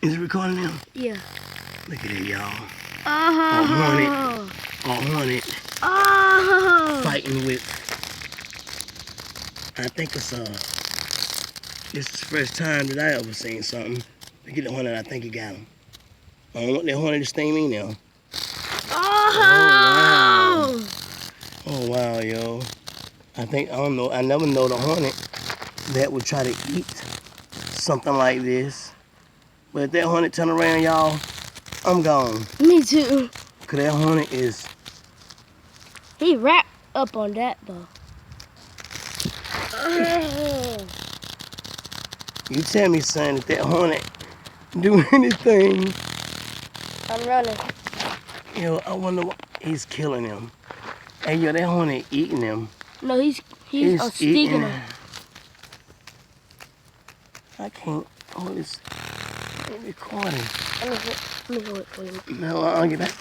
Is it recording now? Yeah. Look at it, y'all. Oh. A hornet Oh. fighting with. I think it's this is the first time that I ever seen something. Look at the hornet. I think he got him. I don't want that hornet to sting me now. Oh. Oh wow, yo. I don't know. I never know the hornet that would try to eat something like this. But if that hornet turn around, y'all, I'm gone. Me too. Cause that hornet is. He wrapped up on that though. Oh. You tell me, son, if that hornet do anything. I'm running. Yo, I wonder what he's killing him. Hey, yo, that hornet eating him. No, he's sticking eating him. I can't hold this. Ain't recording. Let me hold it for you. No, I'll get back.